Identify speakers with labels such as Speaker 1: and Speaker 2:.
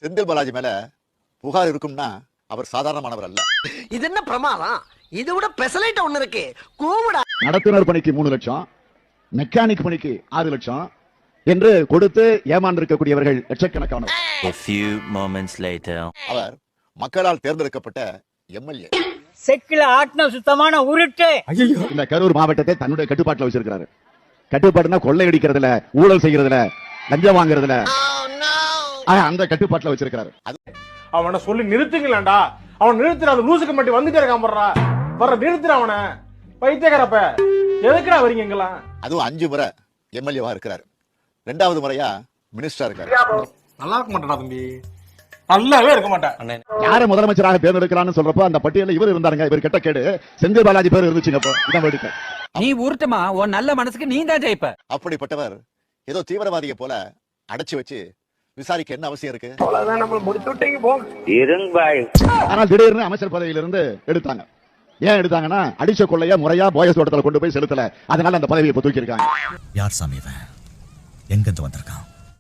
Speaker 1: செந்தில் பாலாஜி மேல புகார் இருக்கும்னா அவர் சாதாரணமானவர் அல்ல.
Speaker 2: இது என்ன பிரமாதம்? இது விட பெசலைட் ஒண்ணு இருக்கு. கூவுடா.
Speaker 3: நடத்துனர் பணிக்கு 3 லட்சம், மெக்கானிக் பணிக்கு 6 லட்சம் என்று கொடுத்து ஏமாந்திருக்கக்கூடியவர்கள் லட்சக்கணக்கானவர்.
Speaker 4: A few moments later.
Speaker 1: அவர் மக்களால் தேர்ந்தெடுக்கப்பட்ட எம்எல்ஏ.
Speaker 5: செக்கில ஆட்டின சுத்தமான உருட்டு.
Speaker 3: இந்த கரூர் மாவட்டத்தை தன்னுடைய கட்டுப்பாட்டில் வச்சிருக்கிறாரு. கட்டுப்பாடுனா கொள்ளையடிக்கிறதுல, ஊழல் செய்யறதுல, லஞ்சம் வாங்குறதுல அந்த கட்டுப்பாட்டில் வச்சிருக்கிறாரு.
Speaker 6: அவனை சொல்லி நிறுத்துங்களேன்டா. அவன் நிறுத்துற அந்த லூசுக்கு மட்டும் வந்துட்டே இருக்கான் போடுறா. வர நிறுத்துற அவனை. பைத்தியக்காரப்ப எதுக்குடா வரீங்க எங்கெல்லாம்?
Speaker 1: அதுவும் 5 முறை எம்எல்ஏவா இருக்கிறாரு. 2வது முறையா மினிஸ்டரா இருக்காரு.
Speaker 6: நல்லா இருக்க மாட்டா தம்பி, நல்லாவே இருக்க மாட்டேன்.
Speaker 3: யாரை முதலமைச்சராக தேர்ந்தெடுக்கிறான்னு சொல்றப்ப அந்த பட்டியலில் இவர் இருந்தாருங்க. இவர் கெட்ட கேடு செந்தில் பாலாஜி பேர் இருந்துச்சுங்க. இதான் வேடிக்கை.
Speaker 7: நீ ஊர்ட்டமா உன் நல்ல மனசுக்கு நீ தான் ஜெயிப்ப.
Speaker 1: அப்படிப்பட்டவர் ஏதோ தீவிரவாதியை போல அடைச்சு வச்சு விசாரிக்க என்ன அவசியம் இருக்கு?
Speaker 3: ஆனால் திடீர்னு அமைச்சர் பதவியிலிருந்து எடுத்தாங்க. ஏன் எடுத்தாங்கன்னா அடிச்ச கொள்ளையா முறையா போயஸ் தோட்டத்தில் கொண்டு போய் செலுத்தல. அதனால அந்த பதவியை இப்ப தூக்கி இருக்காங்க.
Speaker 8: யார் சாமி இவன்? எங்க இருந்து வந்திருக்கான்?